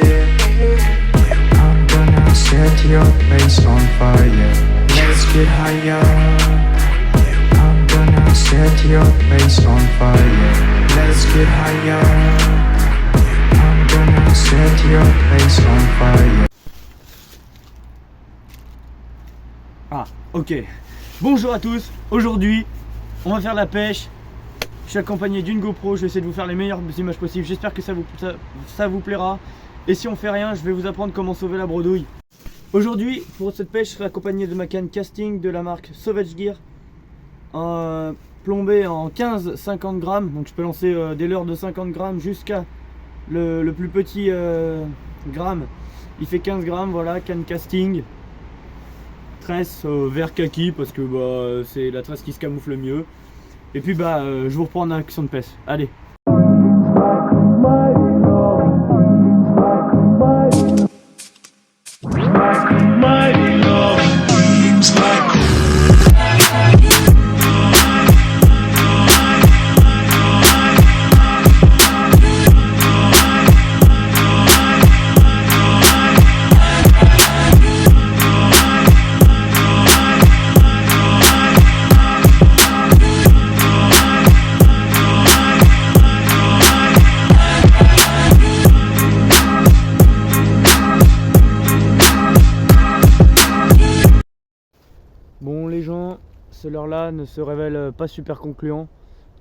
I'm gonna set your place on fire. Let's get higher. I'm gonna set your place on fire. Let's get higher. I'm gonna set your place on fire. Ah, ok. Bonjour à tous. Aujourd'hui, on va faire la pêche. Je suis accompagné d'une GoPro. Je vais essayer de vous faire les meilleures images possibles. J'espère que ça vous plaira. Et si on fait rien, je vais vous apprendre comment sauver la bredouille. Aujourd'hui, pour cette pêche, je serai accompagné de ma canne casting de la marque Sauvage Gear. Plombée en 15-50 grammes. Donc je peux lancer des leurres de 50 grammes jusqu'à le plus petit gramme. Il fait 15 grammes, voilà, canne casting. Tresse vert kaki parce que c'est la tresse qui se camoufle le mieux. Et puis je vous reprends en action de pêche. Allez. Bon les gens, ce leurre-là ne se révèle pas super concluant.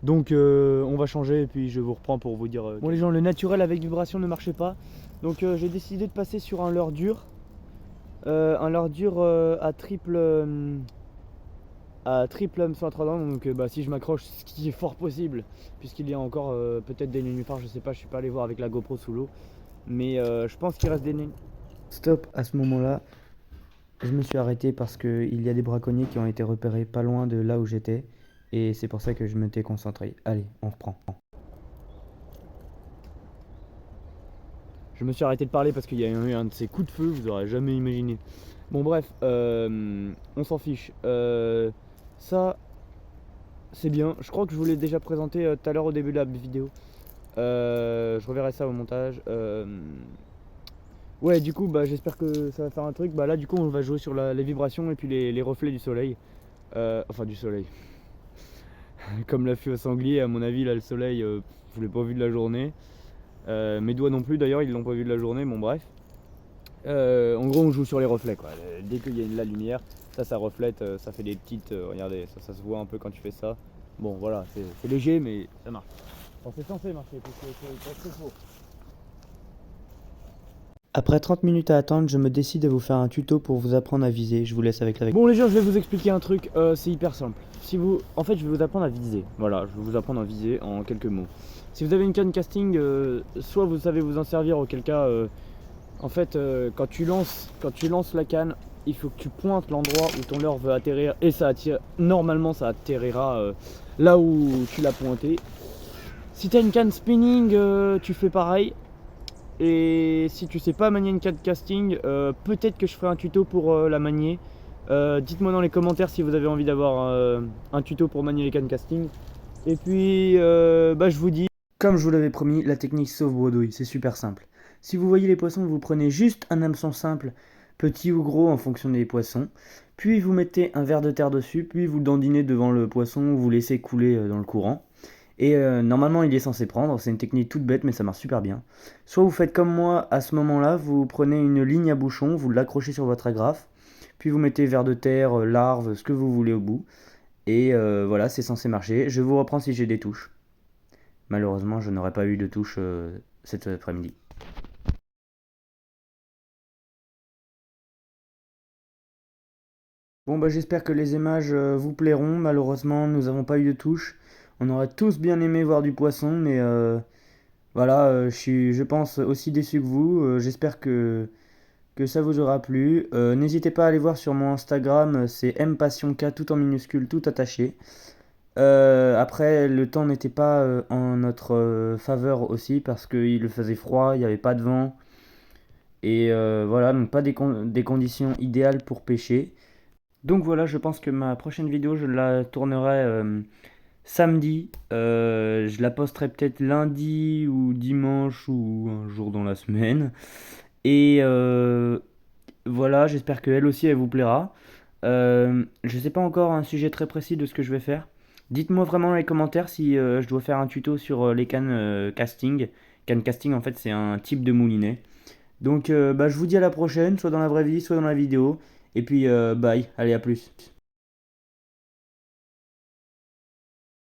Donc on va changer et puis je vous reprends pour vous dire. Bon les gens, le naturel avec vibration ne marchait pas. Donc j'ai décidé de passer sur un leurre dur. Un leurre dur à triple hameçon à 3 dents. Donc si je m'accroche, ce qui est fort possible, puisqu'il y a encore peut-être des nénuphars, je sais pas, je suis pas allé voir avec la GoPro sous l'eau. Mais je pense qu'il reste des nénuphars. Stop, à ce moment-là. Je me suis arrêté parce qu'il y a des braconniers qui ont été repérés pas loin de là où j'étais. Et c'est pour ça que je m'étais concentré. Allez, on reprend. Je me suis arrêté de parler parce qu'il y a eu un de ces coups de feu, vous aurez jamais imaginé. Bon bref, on s'en fiche. Ça, c'est bien. Je crois que je vous l'ai déjà présenté tout à l'heure au début de la vidéo. Je reverrai ça au montage. Ouais, du coup, j'espère que ça va faire un truc. Là, du coup, on va jouer sur les vibrations et puis les reflets du soleil. Enfin, du soleil. Comme l'a fait au sanglier, à mon avis, là, le soleil, je l'ai pas vu de la journée. Mes doigts non plus, d'ailleurs, ils l'ont pas vu de la journée. Bon, bref. En gros, on joue sur les reflets, quoi. Dès qu'il y a de la lumière, ça reflète, ça fait des petites. Regardez, ça se voit un peu quand tu fais ça. Bon, voilà, c'est léger, mais ça marche. Bon, c'est censé marcher, parce que c'est faux. Après 30 minutes à attendre, je me décide à vous faire un tuto pour vous apprendre à viser. Je vous laisse avec la... Bon les gens, je vais vous expliquer un truc, c'est hyper simple. En fait, je vais vous apprendre à viser. Voilà, je vais vous apprendre à viser en quelques mots. Si vous avez une canne casting, soit vous savez vous en servir, auquel cas, en fait, quand tu lances la canne, il faut que tu pointes l'endroit où ton leurre veut atterrir et ça attire. Normalement, ça atterrira là où tu l'as pointé. Si tu as une canne spinning, tu fais pareil. Et si tu sais pas manier une canne casting, peut-être que je ferai un tuto pour la manier. Dites-moi dans les commentaires si vous avez envie d'avoir un tuto pour manier les cannes casting. Et puis je vous dis, comme je vous l'avais promis, la technique sauve bredouille, c'est super simple. Si vous voyez les poissons, vous prenez juste un hameçon simple, petit ou gros en fonction des poissons. Puis vous mettez un verre de terre dessus, puis vous le dandinez devant le poisson, vous laissez couler dans le courant. Et normalement il est censé prendre, c'est une technique toute bête mais ça marche super bien. Soit vous faites comme moi, à ce moment-là, vous prenez une ligne à bouchon, vous l'accrochez sur votre agrafe, puis vous mettez vers de terre, larve, ce que vous voulez au bout. Et voilà, c'est censé marcher. Je vous reprends si j'ai des touches. Malheureusement, je n'aurai pas eu de touches cet après-midi. Bon j'espère que les images vous plairont. Malheureusement, nous n'avons pas eu de touches. On aurait tous bien aimé voir du poisson, mais voilà, je suis, je pense, aussi déçu que vous. J'espère que ça vous aura plu. N'hésitez pas à aller voir sur mon Instagram, c'est mpassionk, tout en minuscule, tout attaché. Après, le temps n'était pas en notre faveur aussi, parce qu'il faisait froid, il n'y avait pas de vent. Et voilà, donc pas des conditions idéales pour pêcher. Donc voilà, je pense que ma prochaine vidéo, je la tournerai samedi. Je la posterai peut-être lundi ou dimanche ou un jour dans la semaine. Et voilà, j'espère qu'elle aussi elle vous plaira. Je sais pas encore un sujet très précis de ce que je vais faire. Dites-moi vraiment dans les commentaires si je dois faire un tuto sur les cannes casting. Canne casting en fait c'est un type de moulinet. Donc bah, je vous dis à la prochaine, soit dans la vraie vie, soit dans la vidéo. Et puis bye, allez à plus.